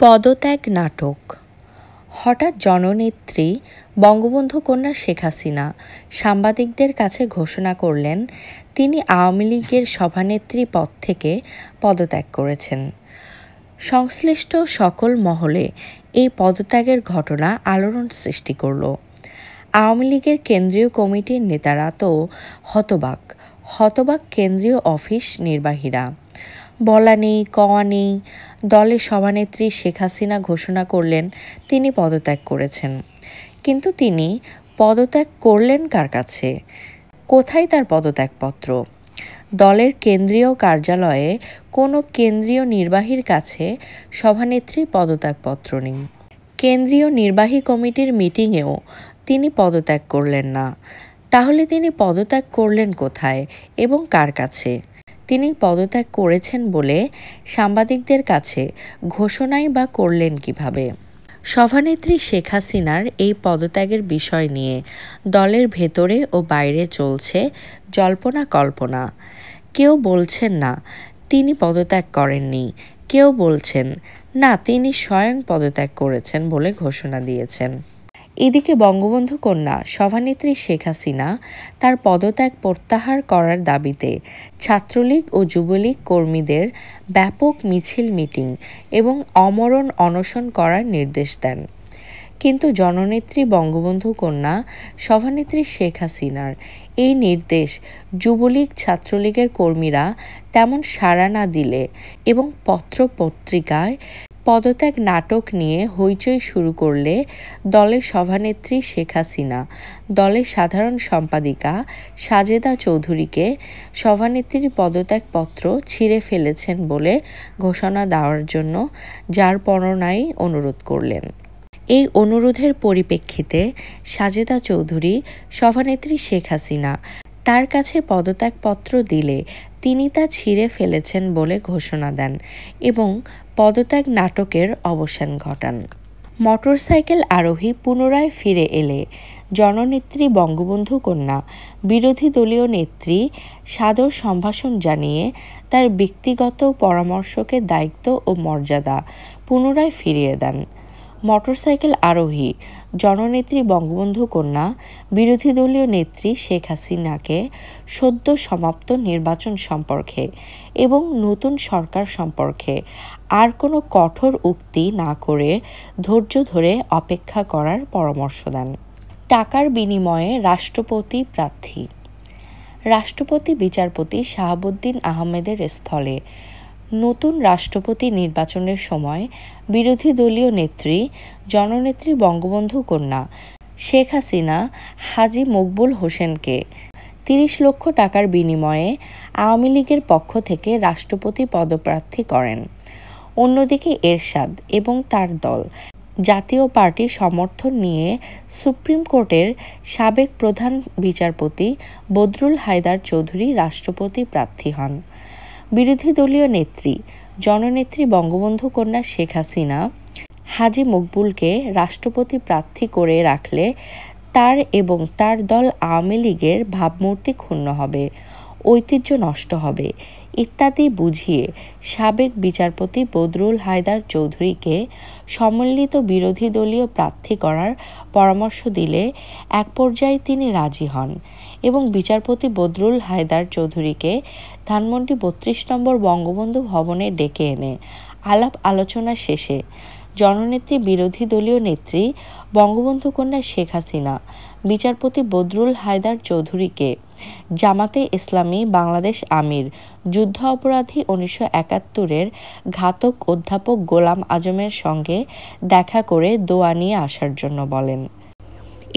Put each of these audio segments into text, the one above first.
পদত্যাগ নাটক। হঠাৎ জননেত্রী বঙ্গবন্ধু কন্যা শেখ হাসিনা সাংবাদিকদের কাছে ঘোষণা করলেন তিনি আওয়ামী লীগের সভানেত্রী পদ থেকে পদত্যাগ করেছেন। সংশ্লিষ্ট সকল মহলে এই পদত্যাগের ঘটনা আলোড়ন সৃষ্টি করল। আওয়ামী লীগের কেন্দ্রীয় কমিটির নেতারা তো হতবাক কেন্দ্রীয় অফিস নির্বাহীরা। বলা নেই কওয়া নেই, দলের সভানেত্রী শেখ হাসিনা ঘোষণা করলেন তিনি পদত্যাগ করেছেন। কিন্তু তিনি পদত্যাগ করলেন কার কাছে? কোথায় তার পদত্যাগপত্র? দলের কেন্দ্রীয় কার্যালয়ে কোনো কেন্দ্রীয় নির্বাহীর কাছে সভানেত্রীর পদত্যাগপত্র নেই। কেন্দ্রীয় নির্বাহী কমিটির মিটিংয়েও তিনি পদত্যাগ করলেন না। তাহলে তিনি পদত্যাগ করলেন কোথায় এবং কার কাছে? তিনি পদত্যাগ করেছেন বলে সাংবাদিকদের কাছে ঘোষণাই বা করলেন কিভাবে? সভানেত্রী শেখ হাসিনার এই পদত্যাগের বিষয় নিয়ে দলের ভেতরে ও বাইরে চলছে জল্পনা কল্পনা। কেউ বলছেন না তিনি পদত্যাগ করেননি, কেউ বলছেন না তিনি স্বয়ং পদত্যাগ করেছেন বলে ঘোষণা দিয়েছেন। এদিকে বঙ্গবন্ধু কন্যা সভানেত্রী শেখ হাসিনা তার পদত্যাগ প্রত্যাহার করার দাবিতে ছাত্রলীগ ও যুবলীগ কর্মীদের ব্যাপক মিছিল মিটিং এবং অমরণ অনশন করার নির্দেশ দেন। কিন্তু জননেত্রী বঙ্গবন্ধু কন্যা সভানেত্রী শেখ হাসিনার এই নির্দেশ যুবলীগ ছাত্রলীগের কর্মীরা তেমন সাড়া না দিলে এবং পত্রপত্রিকায় পদত্যাগ নাটক নিয়ে হইচই শুরু করলে দলের সভানেত্রী শেখ হাসিনা দলের সাধারণ সম্পাদিকা সাজেদা চৌধুরীকে সভানেত্রীর পদত্যাগপত্র ছিঁড়ে ফেলেছেন বলে ঘোষণা দেওয়ার জন্য যারপরনাই অনুরোধ করলেন। এই অনুরোধের পরিপ্রেক্ষিতে সাজেদা চৌধুরী সভানেত্রী শেখ হাসিনা তার কাছে পদত্যাগপত্র দিলে তিনি তা ছিঁড়ে ফেলেছেন বলে ঘোষণা দেন এবং পদত্যাগ নাটকের অবসান ঘটান। মোটরসাইকেল আরোহী পুনরায় ফিরে এলে জননেত্রী বঙ্গবন্ধু কন্যা বিরোধী দলীয় নেত্রী সাদর সম্ভাষণ জানিয়ে তার ব্যক্তিগত পরামর্শকের দায়িত্ব ও মর্যাদা পুনরায় ফিরিয়ে দেন। মোটরসাইকেল আরোহী জননেত্রী বঙ্গবন্ধু কন্যা বিরোধী দলীয় নেত্রী শেখ হাসিনাকে সদ্য সমাপ্ত নির্বাচন সম্পর্কে এবং নতুন সরকার সম্পর্কে আর কোনো কঠোর উক্তি না করে ধৈর্য ধরে অপেক্ষা করার পরামর্শ দেন। টাকার বিনিময়ে রাষ্ট্রপতি প্রার্থী। রাষ্ট্রপতি বিচারপতি শাহাবুদ্দিন আহমেদের স্থলে নতুন রাষ্ট্রপতি নির্বাচনের সময় বিরোধী দলীয় নেত্রী জননেত্রী বঙ্গবন্ধু কন্যা শেখ হাসিনা হাজী মকবুল হোসেনকে ৩০ লক্ষ টাকার বিনিময়ে আওয়ামী লীগের পক্ষ থেকে রাষ্ট্রপতি পদপ্রার্থী করেন। অন্যদিকে এরশাদ এবং তার দল জাতীয় পার্টির সমর্থন নিয়ে সুপ্রিম কোর্টের সাবেক প্রধান বিচারপতি বদরুল হায়দার চৌধুরী রাষ্ট্রপতি প্রার্থী হন। বিরোধী দলীয় নেত্রী জননেত্রী বঙ্গবন্ধু কন্যা শেখ হাসিনা হাজী মকবুলকে রাষ্ট্রপতি প্রার্থী করে রাখলে তার এবং তার দল আওয়ামী লীগের ভাবমূর্তি ক্ষুণ্ণ হবে, ঐতিহ্য নষ্ট হবে ইত্যাদি বুঝিয়ে সাবেক বিচারপতি বদরুল হায়দার চৌধুরীকে সম্মিলিত বিরোধী দলীয় প্রার্থী করার পরামর্শ দিলে এক পর্যায়ে তিনি রাজি হন এবং বিচারপতি বদরুল হায়দার চৌধুরীকে ধানমন্ডি ৩২ নম্বর বঙ্গবন্ধু ভবনে ডেকে এনে আলাপ আলোচনা শেষে জননেত্রী বিরোধী দলীয় নেত্রী বঙ্গবন্ধু কন্যা শেখ হাসিনা বিচারপতি বদরুল হায়দার চৌধুরীকে জামাতে ইসলামী বাংলাদেশ আমির যুদ্ধ অপরাধী ১৯৭১-এর ঘাতক অধ্যাপক গোলাম আজমের সঙ্গে দেখা করে দোয়া নিয়ে আসার জন্য বলেন।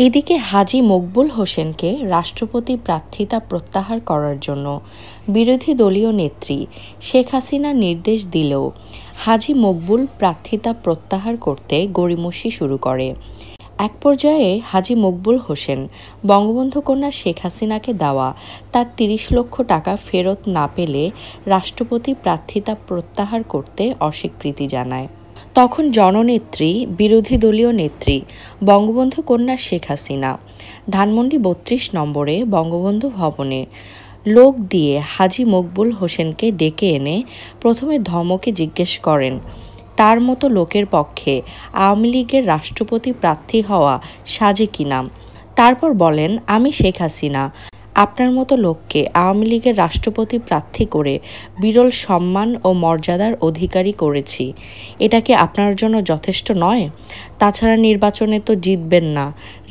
এদিকে হাজী মকবুল হোসেনকে রাষ্ট্রপতি প্রার্থিতা প্রত্যাহার করার জন্য বিরোধী দলীয় নেত্রী শেখ হাসিনা নির্দেশ দিলেও হাজী মকবুল প্রার্থিতা প্রত্যাহার করতে গড়িমসি শুরু করে। এক পর্যায়ে হাজী মকবুল হোসেন বঙ্গবন্ধু কন্যা শেখ হাসিনাকে দেওয়া তার ৩০ লক্ষ টাকা ফেরত না পেলে রাষ্ট্রপতি প্রার্থিতা প্রত্যাহার করতে অস্বীকৃতি জানায়। তখন জননেত্রী বিরোধী দলীয় নেত্রী বঙ্গবন্ধু কন্যা শেখ হাসিনা ধানমন্ডি ৩২ নম্বরে বঙ্গবন্ধু ভবনে লোক দিয়ে হাজী মকবুল হোসেনকে ডেকে এনে প্রথমে ধমকে জিজ্ঞেস করেন তার মতো লোকের পক্ষে আওয়ামী লীগের রাষ্ট্রপতি প্রার্থী হওয়া সাজে কিনা। তারপর বলেন, আমি শেখ হাসিনা আপনার মতো লোককে আওয়ামী লীগের রাষ্ট্রপতি প্রার্থী করে বিরল সম্মান ও মর্যাদার অধিকারী করেছি। এটা কি আপনার জন্য যথেষ্ট নয়? তাছাড়া নির্বাচনে তো জিতবেন না,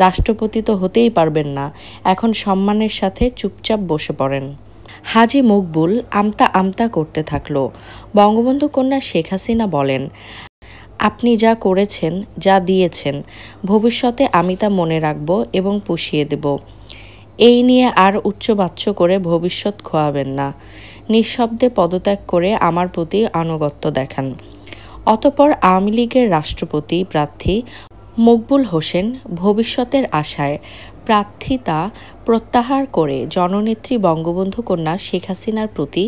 রাষ্ট্রপতি তো হতেই পারবেন না। এখন সম্মানের সাথে চুপচাপ বসে পড়েন। হাজী মকবুল আমতা আমতা করতে থাকলো। বঙ্গবন্ধু কন্যা শেখ হাসিনা বলেন, আপনি যা করেছেন, যা দিয়েছেন, ভবিষ্যতে আমি তা মনে রাখব এবং পুষিয়ে দেব। এই নিয়ে আর উচ্চবাচ্য করে ভবিষ্যৎ খোয়াবেন না। নিঃশব্দে পদত্যাগ করে আমার প্রতি আনুগত্য দেখান। অতঃপর আওয়ামী লীগের রাষ্ট্রপতি প্রার্থী মকবুল হোসেন ভবিষ্যতের আশায় প্রার্থিতা প্রত্যাহার করে জননেত্রী বঙ্গবন্ধু কন্যা শেখ হাসিনার প্রতি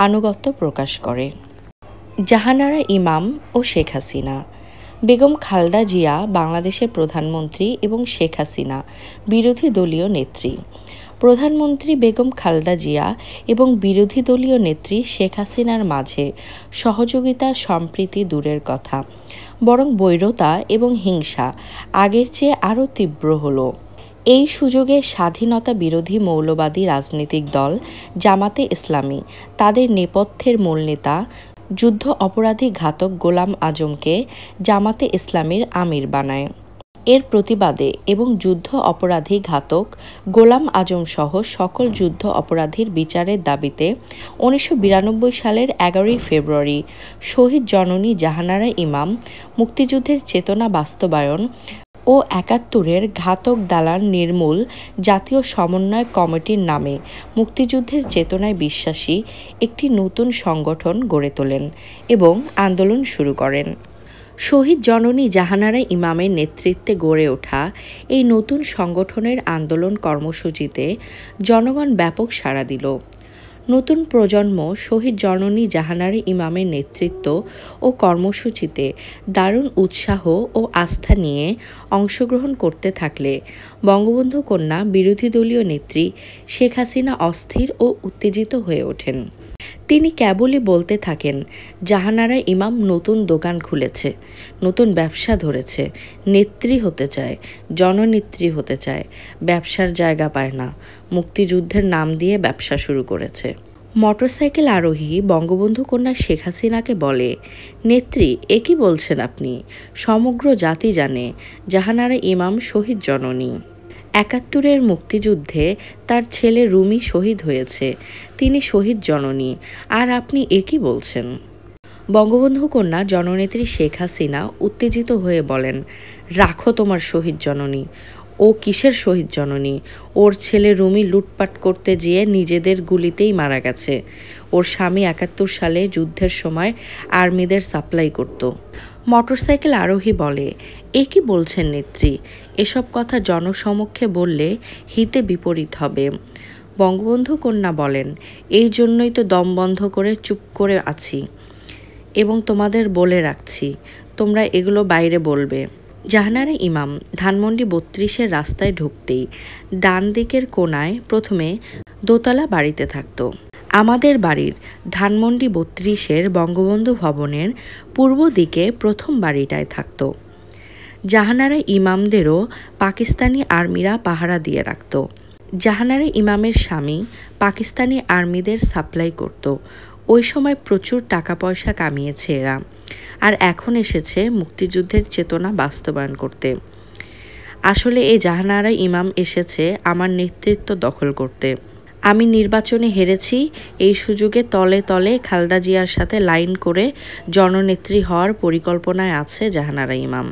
আনুগত্য প্রকাশ করে। জাহানারা ইমাম ও শেখ হাসিনা। বেগম খালেদা জিয়া বাংলাদেশের প্রধানমন্ত্রী এবং শেখ হাসিনা বিরোধী দলীয় নেত্রী। প্রধানমন্ত্রী বেগম খালেদা জিয়া এবং বিরোধী দলীয় নেত্রী শেখ হাসিনার মাঝে সহযোগিতা সম্প্রীতি দূরের কথা, বরং বৈরতা এবং হিংসা আগের চেয়ে আরও তীব্র হলো। এই সুযোগে স্বাধীনতা বিরোধী মৌলবাদী রাজনৈতিক দল জামাতে ইসলামী তাদের নেপথ্যের মূলনেতা যুদ্ধ অপরাধী ঘাতক গোলাম আজমকে জামাতে ইসলামীর আমির বানায়। এর প্রতিবাদে এবং যুদ্ধ অপরাধী ঘাতক গোলাম আজম সহ সকল যুদ্ধ অপরাধীর বিচারের দাবিতে 1992 সালের 11 ফেব্রুয়ারি শহীদ জননী জাহানারা ইমাম মুক্তিযুদ্ধের চেতনা বাস্তবায়ন ও 71-এর ঘাতক দালাল নির্মূল জাতীয় সমন্বয় কমিটির নামে মুক্তিযুদ্ধের চেতনায় বিশ্বাসী একটি নতুন সংগঠন গড়ে তোলেন এবং আন্দোলন শুরু করেন। শহীদ জননী জাহানারা ইমামের নেতৃত্বে গড়ে ওঠা এই নতুন সংগঠনের আন্দোলন কর্মসূচিতে জনগণ ব্যাপক সাড়া দিল। নতুন প্রজন্ম শহীদ জননী জাহানারা ইমামের নেতৃত্ব ও কর্মসূচিতে দারুণ উৎসাহ ও আস্থা নিয়ে অংশগ্রহণ করতে থাকলে বঙ্গবন্ধু কন্যা বিরোধী দলীয় নেত্রী শেখ হাসিনা অস্থির ও উত্তেজিত হয়ে ওঠেন। তিনি কেবলই বলতে থাকেন, জাহানারা ইমাম নতুন দোকান খুলেছে, নতুন ব্যবসা ধরেছে, নেত্রী হতে চায়, জননেত্রী হতে চায়, ব্যবসার জায়গা পায় না, মুক্তিযুদ্ধের নাম দিয়ে ব্যবসা শুরু করেছে। মোটরসাইকেল আরোহী বঙ্গবন্ধু কন্যা শেখ হাসিনাকে বলে, নেত্রী এ কী বলছেন আপনি? সমগ্র জাতি জানে জাহানারা ইমাম শহীদ জননী। 71-এর মুক্তিযুদ্ধে তার ছেলে রুমি শহীদ হয়েছে, তিনি শহীদ জননী, আর আপনি এ কী বলছেন? বঙ্গবন্ধু কন্যা জননেত্রী শেখ হাসিনা উত্তেজিত হয়ে বলেন, রাখো তোমার শহীদ জননী। ও কিসের শহীদ জননী? ওর ছেলে রুমি লুটপাট করতে যেয়ে নিজেদের গুলিতেই মারা গেছে। ওর স্বামী 71 সালে যুদ্ধের সময় আর্মিদের সাপ্লাই করত। মোটরসাইকেল আরোহী বলে, এ কি বলছেন নেত্রী? এসব কথা জনসমক্ষে বললে হিতে বিপরীত হবে। বঙ্গবন্ধু কন্যা বলেন, এই জন্যই তো দম বন্ধ করে চুপ করে আছি এবং তোমাদের বলে রাখছি, তোমরা এগুলো বাইরে বলবে। জাহানারা ইমাম ধানমন্ডি 32-এর রাস্তায় ঢুকতেই ডান দিকের কোণায় প্রথমে দোতলা বাড়িতে থাকত। আমাদের বাড়ির ধানমন্ডি 32-এর বঙ্গবন্ধু ভবনের পূর্ব দিকে প্রথম বাড়িটায় থাকত। জাহানারা ইমামদেরও পাকিস্তানি আর্মিরা পাহারা দিয়ে রাখত। জাহানারা ইমামের স্বামী পাকিস্তানি আর্মিদের সাপ্লাই করত। ওই সময় প্রচুর টাকা পয়সা কামিয়েছে এরা, আর এখন এসেছে মুক্তিযুদ্ধের চেতনা বাস্তবায়ন করতে। আসলে এই জাহানারা ইমাম এসেছে আমার নেতৃত্ব দখল করতে। আমি নির্বাচনে হেরেছি, এই সুযোগে তলে তলে খালেদা জিয়ার সাথে লাইন করে জননেত্রী হওয়ার পরিকল্পনায় আছে জাহানারা ইমাম।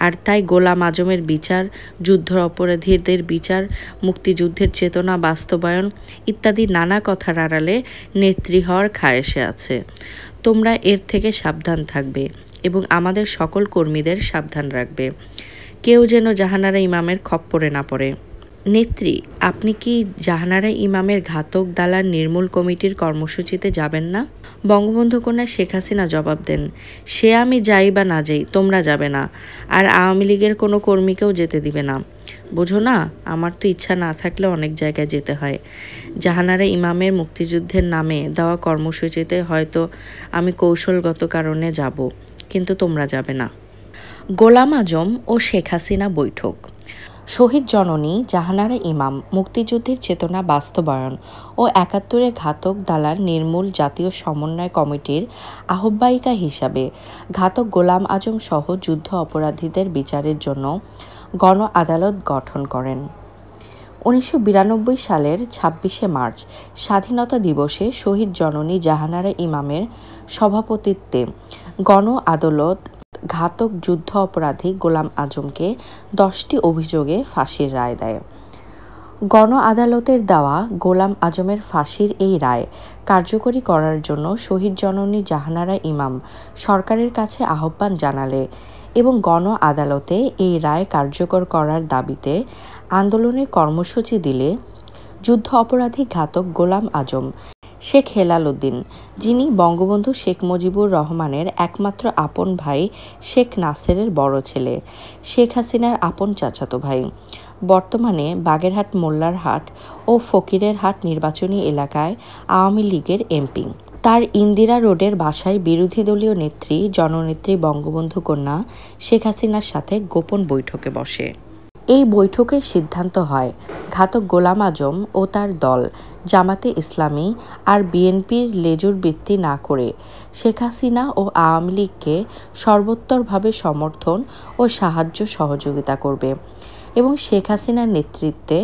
আর তাই গোলাম আজমের বিচার, যুদ্ধ অপরাধীদের বিচার, মুক্তিযুদ্ধের চেতনা বাস্তবায়ন ইত্যাদি নানা কথার আড়ালে নেত্রী হওয়ার খায়েশে আছে। তোমরা এর থেকে সাবধান থাকবে এবং আমাদের সকল কর্মীদের সাবধান রাখবে, কেউ যেন জাহানারা ইমামের খপ্পরে না পড়ে। নেত্রী, আপনি কি জাহানারা ইমামের ঘাতক দালাল নির্মূল কমিটির কর্মসূচিতে যাবেন না? বঙ্গবন্ধু কন্যা শেখ হাসিনা জবাব দেন, সে আমি যাই বা না যাই, তোমরা যাবে না, আর আওয়ামী লীগের কোনো কর্মীকেও যেতে দিবে না। বোঝো না, আমার তো ইচ্ছা না থাকলে অনেক জায়গায় যেতে হয়। জাহানারা ইমামের মুক্তিযুদ্ধের নামে দেওয়া কর্মসূচিতে হয়তো আমি কৌশলগত কারণে যাব, কিন্তু তোমরা যাবে না। গোলাম আজম ও শেখ হাসিনা বৈঠক। শহীদ জননী জাহানারা ইমাম মুক্তিযুদ্ধের চেতনা বাস্তবায়ন ও ৭১-এ ঘাতক দালাল নির্মূল জাতীয় সমন্বয় কমিটির আহ্বায়িকা হিসাবে ঘাতক গোলাম আজম সহ যুদ্ধ অপরাধীদের বিচারের জন্য গণ আদালত গঠন করেন। ১৯৯২ সালের ২৬শে মার্চ স্বাধীনতা দিবসে শহীদ জননী জাহানারা ইমামের সভাপতিত্বে গণ আদালত ঘাতক যুদ্ধ অপরাধী গোলাম আজমকে ১০টি অভিযোগে ফাঁসির রায় দেয়। গণ আদালতের দেওয়া গোলাম আজমের ফাঁসির এই রায় কার্যকরী করার জন্য শহীদ জননী জাহানারা ইমাম সরকারের কাছে আহ্বান জানালে এবং গণ আদালতে এই রায় কার্যকর করার দাবিতে আন্দোলনের কর্মসূচি দিলে যুদ্ধ অপরাধী ঘাতক গোলাম আজম শেখ হেলাল উদ্দিন, যিনি বঙ্গবন্ধু শেখ মুজিবুর রহমানের একমাত্র আপন ভাই শেখ নাসেরের বড় ছেলে, শেখ হাসিনার আপন চাচাতো ভাই, বর্তমানে বাগেরহাট মোল্লার হাট ও ফকিরের হাট নির্বাচনী এলাকায় আওয়ামী লীগের এমপি, তার ইন্দিরা রোডের বাসায় বিরোধী দলীয় নেত্রী জননেত্রী বঙ্গবন্ধু কন্যা শেখ হাসিনার সাথে গোপন বৈঠকে বসে। এই বৈঠকের সিদ্ধান্ত হয় ঘাতক গোলাম আজম ও তার দল জামাতে ইসলামী আর বিএনপির লেজুর বৃত্তি না করে শেখ হাসিনা ও আওয়ামী লীগকে সর্বোত্তরভাবে সমর্থন ও সাহায্য সহযোগিতা করবে এবং শেখ হাসিনার নেতৃত্বে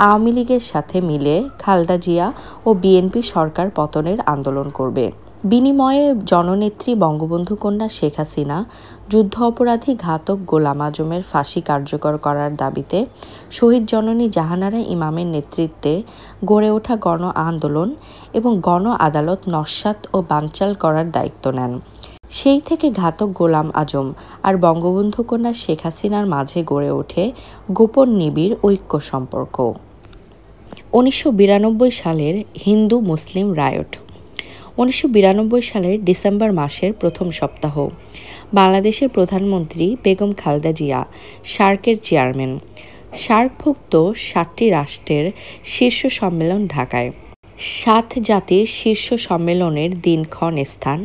আওয়ামী লীগের সাথে মিলে খালেদা জিয়া ও বিএনপি সরকার পতনের আন্দোলন করবে। বিনিময়ে জননেত্রী বঙ্গবন্ধু কন্যা শেখ হাসিনা যুদ্ধ অপরাধী ঘাতক গোলাম আজমের ফাঁসি কার্যকর করার দাবিতে শহীদ জননী জাহানারা ইমামের নেতৃত্বে গড়ে ওঠা গণ আন্দোলন এবং গণ আদালত নস্যাৎ ও বানচাল করার দায়িত্ব নেন। সেই থেকে ঘাতক গোলাম আজম আর বঙ্গবন্ধু কন্যা শেখ হাসিনার মাঝে গড়ে ওঠে গোপন নিবিড় ঐক্য সম্পর্ক। ১৯৯২ সালের হিন্দু মুসলিম রায়ট। ১৯৯২ সালের ডিসেম্বর মাসের প্রথম সপ্তাহ বাংলাদেশের প্রধানমন্ত্রী বেগম খালেদা জিয়া সার্কের চেয়ারম্যান। সার্কভুক্ত ৭টি রাষ্ট্রের শীর্ষ সম্মেলন ঢাকায়। ৭ জাতির শীর্ষ সম্মেলনের দিনক্ষণ স্থান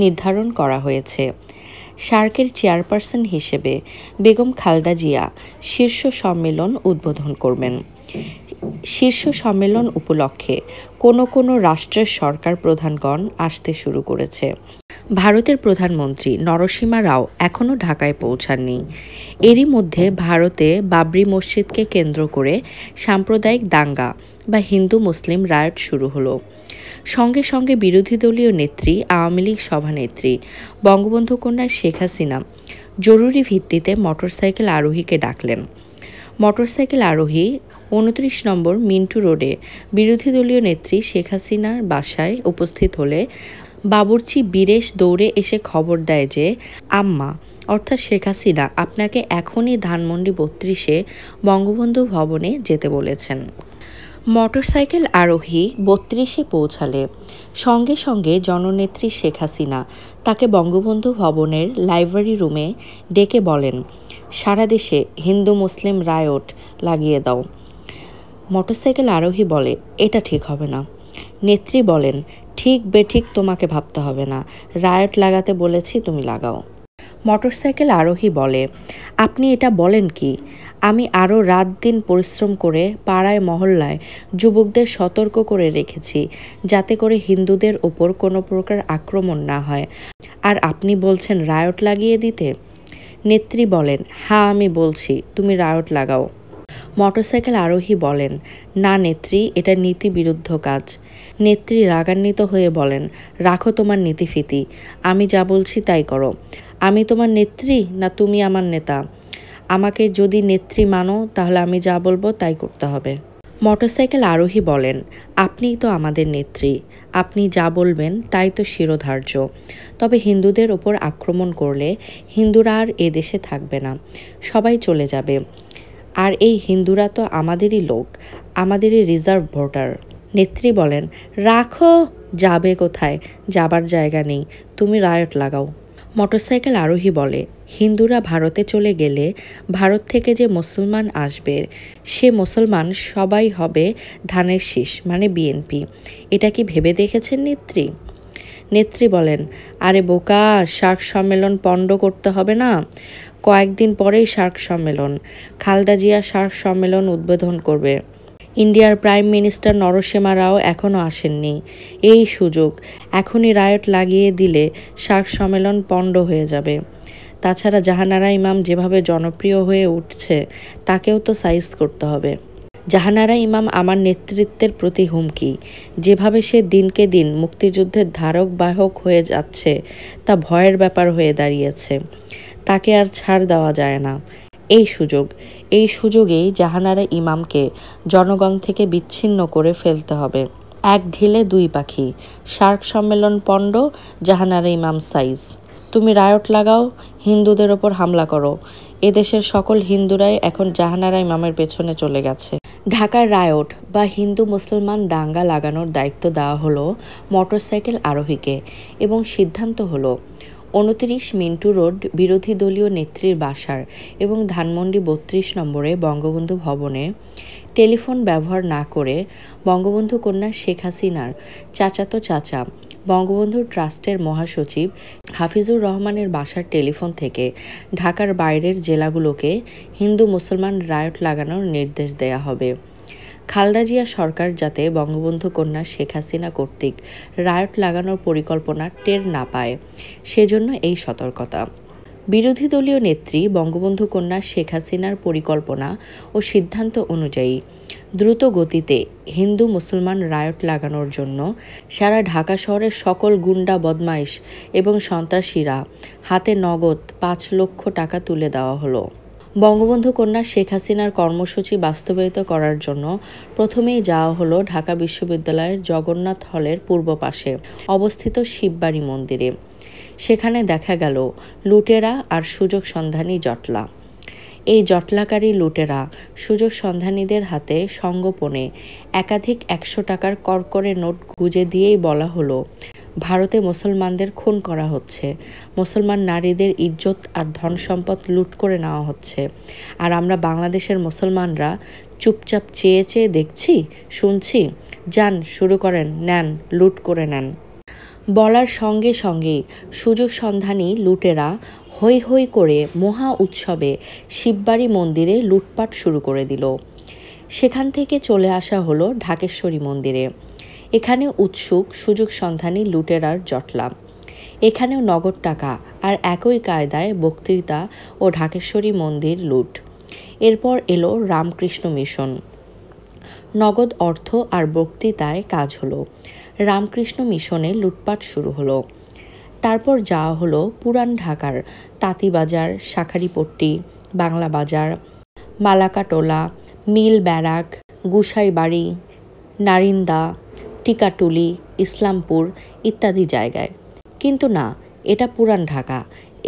নির্ধারণ করা হয়েছে। সার্কের চেয়ারপারসন হিসেবে বেগম খালেদা জিয়া শীর্ষ সম্মেলন উদ্বোধন করবেন। শীর্ষ সম্মেলন উপলক্ষে কোনো রাষ্ট্রের সরকার প্রধানগণ আসতে শুরু করেছে। ভারতের প্রধানমন্ত্রী নরসিমা রাও এখনও ঢাকায় পৌঁছাননি। এরই মধ্যে ভারতে বাবরি মসজিদকে কেন্দ্র করে সাম্প্রদায়িক দাঙ্গা বা হিন্দু মুসলিম রায়ট শুরু হলো। সঙ্গে সঙ্গে বিরোধী দলীয় নেত্রী আওয়ামী লীগ সভানেত্রী বঙ্গবন্ধু কন্যা শেখ হাসিনা জরুরি ভিত্তিতে মোটরসাইকেল আরোহীকে ডাকলেন। মোটরসাইকেল আরোহী ২৯ নম্বর মিন্টু রোডে বিরোধী দলীয় নেত্রী শেখ হাসিনার বাসায় উপস্থিত হলে বাবুর্চি বীরেশ দৌড়ে এসে খবর দেয় যে আম্মা অর্থাৎ শেখ হাসিনা আপনাকে এখনই ধানমন্ডি ৩২-এ বঙ্গবন্ধু ভবনে যেতে বলেছেন। মোটরসাইকেল আরোহী ৩২-এ পৌঁছালে সঙ্গে সঙ্গে জননেত্রী শেখ হাসিনা তাকে বঙ্গবন্ধু ভবনের লাইব্রেরি রুমে ডেকে বলেন, সারা দেশে হিন্দু মুসলিম রায়ট লাগিয়ে দাও। মোটরসাইকেল আরোহী বলে, এটা ঠিক হবে না। নেত্রী বলেন, ঠিক বেঠিক তোমাকে ভাবতে হবে না, রায়ট লাগাতে বলেছি, তুমি লাগাও। মোটরসাইকেল আরোহী বলে, আপনি এটা বলেন কি? আমি আরও রাত দিন পরিশ্রম করে পাড়ায় মহল্লায় যুবকদের সতর্ক করে রেখেছি যাতে করে হিন্দুদের ওপর কোনো প্রকার আক্রমণ না হয়, আর আপনি বলছেন রায়ট লাগিয়ে দিতে? নেত্রী বলেন, হ্যাঁ আমি বলছি, তুমি রায়ট লাগাও। মোটরসাইকেল আরোহী বলেন, না নেত্রী, এটা নীতি বিরুদ্ধ কাজ। নেত্রী রাগান্বিত হয়ে বলেন, রাখো তোমার নীতিফিতি, আমি যা বলছি তাই করো। আমি তোমার নেত্রী না তুমি আমার নেতা? আমাকে যদি নেত্রী মানো তাহলে আমি যা বলবো তাই করতে হবে। মোটরসাইকেল আরোহী বলেন, আপনিই তো আমাদের নেত্রী, আপনি যা বলবেন তাই তো শিরোধার্য। তবে হিন্দুদের ওপর আক্রমণ করলে হিন্দুরা আর এদেশে থাকবে না, সবাই চলে যাবে। আর এই হিন্দুরা তো আমাদেরই লোক, আমাদেরই রিজার্ভ ভোটার। নেত্রী বলেন, রাখো, যাবে কোথায়? যাবার জায়গা নেই, তুমি রায়ট লাগাও। মোটরসাইকেল আরোহী বলে, হিন্দুরা ভারতে চলে গেলে ভারত থেকে যে মুসলমান আসবে সে মুসলমান সবাই হবে ধানের শীষ মানে বিএনপি। এটা কি ভেবে দেখেছেন নেত্রী? নেত্রী বলেন, আরে বোকা, সার্ক সম্মেলন পণ্ড করতে হবে না? কয়েকদিন পরেই সার্ক সম্মেলন। খালেদা জিয়া সার্ক সম্মেলন উদ্বোধন করবে। ইন্ডিয়ার প্রাইম মিনিস্টার নরসিমা রাও এখনও আসেননি। এই সুযোগ, এখনই রায়ট লাগিয়ে দিলে সার্ক সম্মেলন পণ্ড হয়ে যাবে। তাছাড়া জাহানারা ইমাম যেভাবে জনপ্রিয় হয়ে উঠছে তাকেও তো সাইজ করতে হবে। জাহানারা ইমাম আমার নেতৃত্বের প্রতি হুমকি। যেভাবে সে দিনকে দিন মুক্তিযুদ্ধের ধারক বাহক হয়ে যাচ্ছে তা ভয়ের ব্যাপার হয়ে দাঁড়িয়েছে। তাকে আর ছাড় দেওয়া যায় না। এই সুযোগেই জাহানারা ইমামকে জনগণ থেকে বিচ্ছিন্ন করে ফেলতে হবে। এক ঢিলে দুই পাখি, সার্ক সম্মেলন পণ্ড, জাহানারা ইমাম সাইজ। তুমি রায়ট লাগাও, হিন্দুদের ওপর হামলা করো। এদেশের সকল হিন্দুরাই এখন জাহানারা ইমামের পেছনে চলে গেছে। ঢাকার রায়ট বা হিন্দু মুসলমান দাঙ্গা লাগানোর দায়িত্ব দেওয়া হলো মোটরসাইকেল আরোহীকে এবং সিদ্ধান্ত হলো 29 মিন্টু রোড বিরোধী দলীয় নেত্রীর বাসার এবং ধানমন্ডি 32 নম্বরে বঙ্গবন্ধু ভবনে টেলিফোন ব্যবহার না করে বঙ্গবন্ধু কন্যা শেখ হাসিনার চাচাতো চাচা বঙ্গবন্ধু ট্রাস্টের মহাসচিব হাফিজুর রহমানের বাসার টেলিফোন থেকে ঢাকার বাইরের জেলাগুলোকে হিন্দু মুসলমান রায়ট লাগানোর নির্দেশ দেয়া হবে। খালেদা জিয়া সরকার যাতে বঙ্গবন্ধু কন্যা শেখ হাসিনা কর্তৃক রায়ট লাগানোর পরিকল্পনা টের না পায়, সেজন্য এই সতর্কতা। বিরোধী দলীয় নেত্রী বঙ্গবন্ধু কন্যা শেখ হাসিনার পরিকল্পনা ও সিদ্ধান্ত অনুযায়ী দ্রুত গতিতে হিন্দু মুসলমান রায়ট লাগানোর জন্য সারা ঢাকা শহরের সকল গুন্ডা বদমাইশ এবং সন্ত্রাসীরা হাতে নগদ 5 লক্ষ টাকা তুলে দেওয়া হলো। বঙ্গবন্ধু কন্যা শেখ হাসিনার কর্মসূচি বাস্তবায়িত করার জন্য প্রথমেই যাওয়া হলো ঢাকা বিশ্ববিদ্যালয়ের জগন্নাথ হলের পূর্ব পাশে অবস্থিত শিববাড়ি মন্দিরে। সেখানে দেখা গেল লুটেরা আর সুযোগ সন্ধানী জটলা। এই জটলাকারী লুটেরা সুযোগ সন্ধানীদের হাতে সঙ্গোপনে একাধিক 100 টাকার করকরে নোট গুজে দিয়েই বলা হলো, ভারতে মুসলমানদের খুন করা হচ্ছে, মুসলমান নারীদের ইজ্জত আর ধন সম্পদ লুট করে নেওয়া হচ্ছে, আর আমরা বাংলাদেশের মুসলমানরা চুপচাপ চেয়ে চেয়ে দেখছি, শুনছি। যান, শুরু করেন, নেন, লুট করে নেন। বলার সঙ্গে সঙ্গেই সুযোগ সন্ধানী লুটেরা হৈ হৈ করে মহা উৎসবে শিববাড়ি মন্দিরে লুটপাট শুরু করে দিল। সেখান থেকে চলে আসা হলো ঢাকেশ্বরী মন্দিরে। এখানে উৎসুক সুযোগ সন্ধানী লুটেরার জটলা। এখানেও নগদ টাকা আর একই কায়দায় বক্তৃতা ও ঢাকেশ্বরী মন্দির লুট। এরপর এলো রামকৃষ্ণ মিশন। নগদ অর্থ আর বক্তৃতায় কাজ হলো। রামকৃষ্ণ মিশনে লুটপাট শুরু হলো। তারপর যাওয়া হলো পুরান ঢাকার তাঁতিবাজার, শাঁখারীপট্টি, বাংলা বাজার, মালাকাটোলা, মিল ব্যারাক, গুসাইবাড়ি, নারিন্দা, টিকাটুলি, ইসলামপুর ইত্যাদি জায়গায়। কিন্তু না, এটা পুরান ঢাকা।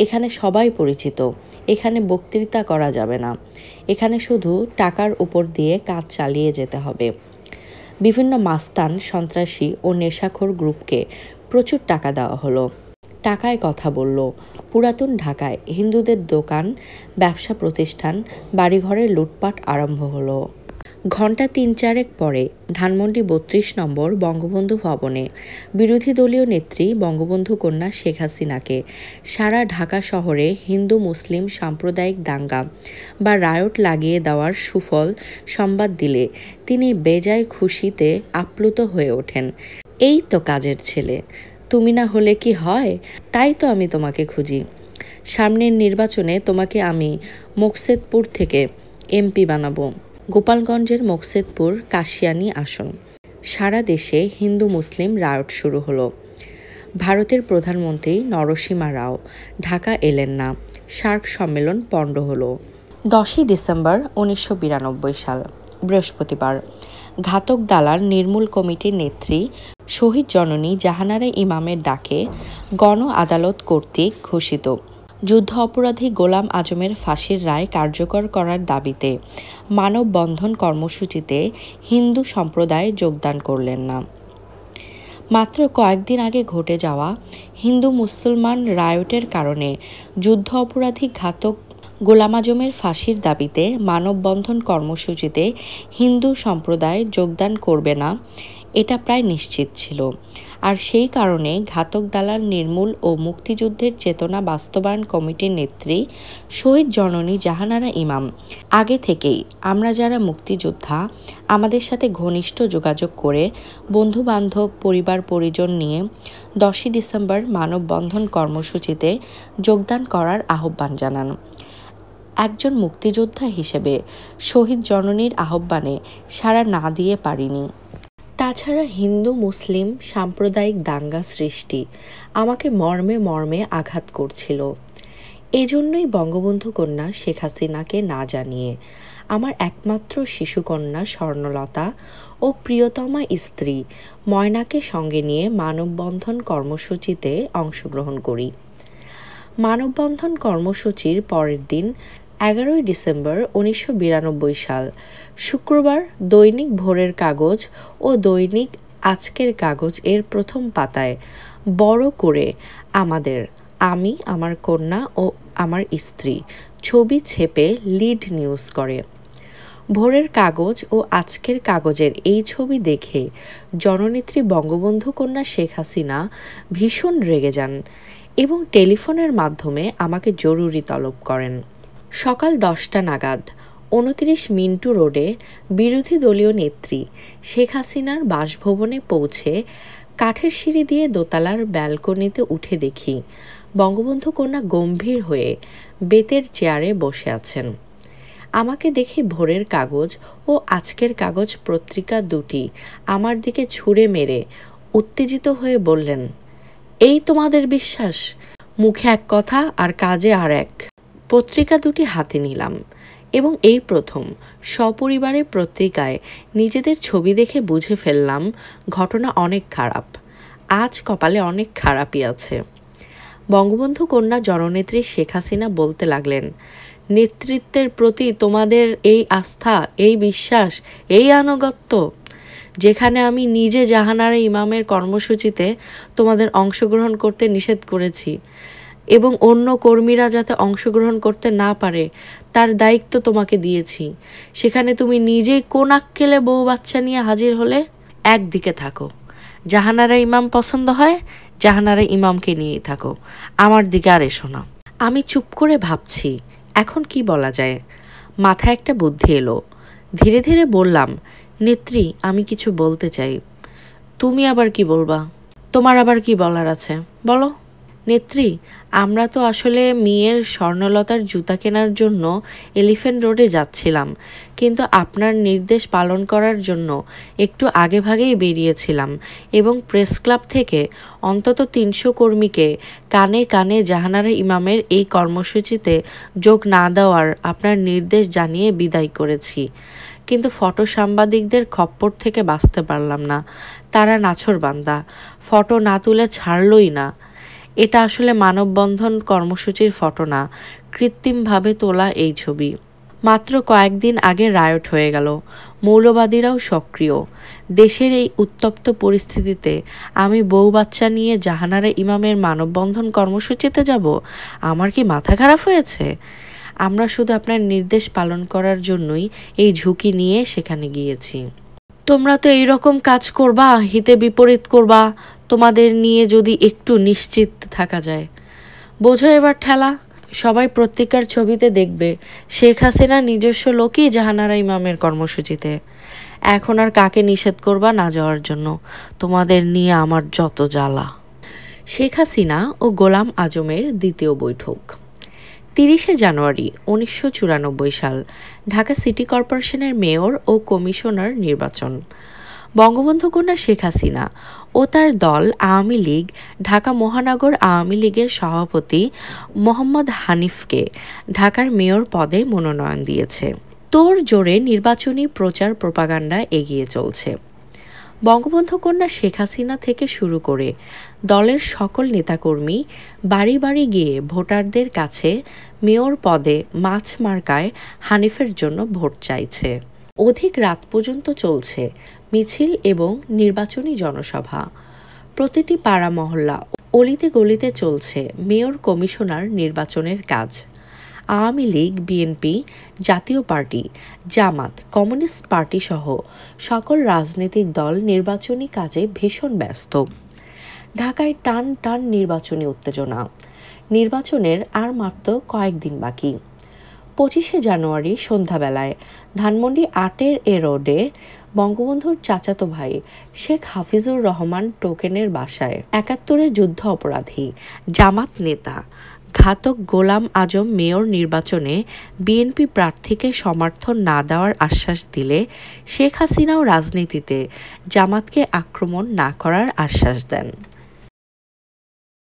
এখানে সবাই পরিচিত। এখানে বক্তৃতা করা যাবে না। এখানে শুধু টাকার উপর দিয়ে কাজ চালিয়ে যেতে হবে। বিভিন্ন মাস্তান, সন্ত্রাসী ও নেশাখোর গ্রুপকে প্রচুর টাকা দেওয়া হলো। টাকায় কথা বলল। পুরাতন ঢাকায় হিন্দুদের দোকান, ব্যবসা প্রতিষ্ঠান, বাড়িঘরের লুটপাট আরম্ভ হলো। ঘণ্টা 3-4 পরে ধানমন্ডি 32 নম্বর বঙ্গবন্ধু ভবনে বিরোধী দলীয় নেত্রী বঙ্গবন্ধু কন্যা শেখ হাসিনাকে সারা ঢাকা শহরে হিন্দু মুসলিম সাম্প্রদায়িক দাঙ্গা বা রায়ট লাগিয়ে দেওয়ার সুফল সংবাদ দিলে তিনি বেজায় খুশিতে আপ্লুত হয়ে ওঠেন। এই তো কাজের ছেলে, তুমি না হলে কি হয়? তাই তো আমি তোমাকে খুঁজি। সামনের নির্বাচনে তোমাকে আমি মোকসেদপুর থেকে এমপি বানাবো। গোপালগঞ্জের মোকসেদপুর কাশিয়ানী আসন। সারা দেশে হিন্দু মুসলিম রায়ট শুরু হলো। ভারতের প্রধানমন্ত্রী নরসিমা রাও ঢাকা এলেন না। সার্ক সম্মেলন পণ্ড হলো। 10 ডিসেম্বর 1992 সাল, বৃহস্পতিবার। ঘাতক দালাল নির্মূল কমিটির নেত্রী শহীদ জননী জাহানারা ইমামের ডাকে গণ আদালত কর্তৃক ঘোষিত যুদ্ধ অপরাধী গোলাম আজমের ফাঁসির রায় কার্যকর করার দাবিতে মানববন্ধন কর্মসূচিতে হিন্দু সম্প্রদায় যোগদান করলেন না। মাত্র কয়েকদিন আগে ঘটে যাওয়া হিন্দু মুসলমান রায়টের কারণে যুদ্ধ অপরাধী ঘাতক গোলাম আজমের ফাঁসির দাবিতে মানববন্ধন কর্মসূচিতে হিন্দু সম্প্রদায় যোগদান করবে না, এটা প্রায় নিশ্চিত ছিল। আর সেই কারণে ঘাতক দালাল নির্মূল ও মুক্তিযুদ্ধের চেতনা বাস্তবায়ন কমিটির নেত্রী শহীদ জননী জাহানারা ইমাম আগে থেকেই আমরা যারা মুক্তিযোদ্ধা আমাদের সাথে ঘনিষ্ঠ যোগাযোগ করে বন্ধুবান্ধব পরিবার পরিজন নিয়ে 10ই ডিসেম্বর মানববন্ধন কর্মসূচিতে যোগদান করার আহ্বান জানান। একজন মুক্তিযোদ্ধা হিসেবে শহীদ জননীর আহ্বানে সাড়া না দিয়ে পারিনি। তাছাড়া হিন্দু মুসলিম সাম্প্রদায়িক দাঙ্গা সৃষ্টি আমাকে মর্মে মর্মে আঘাত করছিল। এজন্যই বঙ্গবন্ধু কন্যা শেখ হাসিনাকে না জানিয়ে আমার একমাত্র শিশুকন্যা স্বর্ণলতা ও প্রিয়তমা স্ত্রী ময়নাকে সঙ্গে নিয়ে মানববন্ধন কর্মসূচিতে অংশগ্রহণ করি। মানববন্ধন কর্মসূচির পরের দিন 11ই ডিসেম্বর 1992 সাল শুক্রবার দৈনিক ভোরের কাগজ ও দৈনিক আজকের কাগজ এর প্রথম পাতায় বড় করে আমি আমার কন্যা ও আমার স্ত্রী ছবি ছেপে লিড নিউজ করে। ভোরের কাগজ ও আজকের কাগজের এই ছবি দেখে জননেত্রী বঙ্গবন্ধু কন্যা শেখ হাসিনা ভীষণ রেগে যান এবং টেলিফোনের মাধ্যমে আমাকে জরুরি তলব করেন। সকাল 10টা নাগাদ 29 মিন্টু রোডে বিরোধী দলীয় নেত্রী শেখ হাসিনার বাসভবনে পৌঁছে কাঠের সিঁড়ি দিয়ে দোতলার ব্যালকনিতে উঠে দেখি বঙ্গবন্ধু কন্যা গম্ভীর হয়ে বেতের চেয়ারে বসে আছেন। আমাকে দেখে ভোরের কাগজ ও আজকের কাগজ পত্রিকা দুটি আমার দিকে ছুঁড়ে মেরে উত্তেজিত হয়ে বললেন, এই তোমাদের বিশ্বাস? মুখে এক কথা আর কাজে আর এক। পত্রিকা দুটি হাতে নিলাম এবং এই প্রথম সপরিবারে পত্রিকায় নিজেদের ছবি দেখে বুঝে ফেললাম ঘটনা অনেক খারাপ। আজ কপালে অনেক খারাপই আছে। বঙ্গবন্ধু কন্যা জননেত্রী শেখ হাসিনা বলতে লাগলেন, নেতৃত্বের প্রতি তোমাদের এই আস্থা, এই বিশ্বাস, এই আনুগত্য, যেখানে আমি নিজে জাহানারা ইমামের কর্মসূচিতে তোমাদের অংশগ্রহণ করতে নিষেধ করেছি এবং অন্য কর্মীরা যাতে অংশগ্রহণ করতে না পারে তার দায়িত্ব তোমাকে দিয়েছি, সেখানে তুমি নিজেই কোন আক্কেলে বউ বাচ্চা নিয়ে হাজির হলে? একদিকে থাকো, জাহানারা ইমাম পছন্দ হয় জাহানারা ইমামকে নিয়েই থাকো, আমার দিকে আর এসো না। আমি চুপ করে ভাবছি এখন কি বলা যায়। মাথায় একটা বুদ্ধি এলো। ধীরে ধীরে বললাম, নেত্রী আমি কিছু বলতে চাই। তুমি আবার কি বলবা? তোমার আবার কি বলার আছে বলো। নেত্রী, আমরা তো আসলে মেয়ের স্বর্ণলতার জুতা কেনার জন্য এলিফ্যান্ট রোডে যাচ্ছিলাম, কিন্তু আপনার নির্দেশ পালন করার জন্য একটু আগেভাগেই বেরিয়েছিলাম এবং প্রেস ক্লাব থেকে অন্তত 300 কর্মীকে কানে কানে জাহানারা ইমামের এই কর্মসূচিতে যোগ না দেওয়ার আপনার নির্দেশ জানিয়ে বিদায় করেছি। কিন্তু ফটো সাংবাদিকদের খপ্পর থেকে বাঁচতে পারলাম না। তারা নাছোড়বান্দা, ফটো না তুলে ছাড়লই না। এটা আসলে মানববন্ধন কর্মসূচির ফটো না, কৃত্রিমভাবে তোলা এই ছবি। মাত্র কয়েকদিন আগে রায়ট হয়ে গেল, মৌলবাদীরাও সক্রিয়। দেশের এই উত্তপ্ত পরিস্থিতিতে আমি বউ বাচ্চা নিয়ে জাহানারা ইমামের মানববন্ধন কর্মসূচিতে যাব? আমার কি মাথা খারাপ হয়েছে? আমরা শুধু আপনার নির্দেশ পালন করার জন্যই এই ঝুঁকি নিয়ে সেখানে গিয়েছি। তোমরা তো এইরকম কাজ করবা, হিতে বিপরীত করবা, তোমাদের নিয়ে যদি একটু নিশ্চিত থাকা যায়। বোঝো এবার ঠেলা। সবাই পত্রিকার ছবিতে দেখবে শেখ হাসিনা নিজস্ব লোকই জাহানারা ইমামের কর্মসূচিতে। এখন আর কাকে নিষেধ করবা না যাওয়ার জন্য? তোমাদের নিয়ে আমার যত জ্বালা। শেখ হাসিনা ও গোলাম আজমের দ্বিতীয় বৈঠক। 30শে জানুয়ারি 1994 সাল ঢাকা সিটি কর্পোরেশনের মেয়র ও কমিশনার নির্বাচন। বঙ্গবন্ধু কন্যা শেখ হাসিনা ও তার দল আওয়ামী লীগ ঢাকা মহানগর আওয়ামী লীগের সভাপতি মোহাম্মদ হানিফকে ঢাকার মেয়র পদে মনোনয়ন দিয়েছে। তোড় জোরে নির্বাচনী প্রচার প্রোপাগান্ডা এগিয়ে চলছে। বঙ্গবন্ধু কন্যা শেখ হাসিনা থেকে শুরু করে দলের সকল নেতাকর্মী বাড়ি বাড়ি গিয়ে ভোটারদের কাছে মেয়র পদে মাছ মার্কায় হানিফের জন্য ভোট চাইছে। অধিক রাত পর্যন্ত চলছে মিছিল এবং নির্বাচনী জনসভা। প্রতিটি পাড়া মহল্লা অলিতে গলিতে চলছে মেয়র কমিশনার নির্বাচনের কাজ। আওয়ামী লীগ, বিএনপি, জাতীয় পার্টি, জামাত, কমিউনিস্ট পার্টি সহ সকল রাজনৈতিক দল নির্বাচনী কাজে ভীষণ ব্যস্ত। ঢাকায় টান টান নির্বাচনী উত্তেজনা। নির্বাচনের আর মাত্র কয়েকদিন বাকি। 25শে জানুয়ারি সন্ধ্যাবেলায় ধানমন্ডি 8-এর রোডে বঙ্গবন্ধুর চাচাতো ভাই শেখ হাফিজুর রহমান টোকেনের বাসায় 71-এর যুদ্ধ অপরাধী জামাত নেতা ঘাতক গোলাম আজম মেয়র নির্বাচনে বিএনপি প্রার্থীকে সমর্থন না দেওয়ার আশ্বাস দিলে শেখ হাসিনাও রাজনীতিতে জামাতকে আক্রমণ না করার আশ্বাস দেন।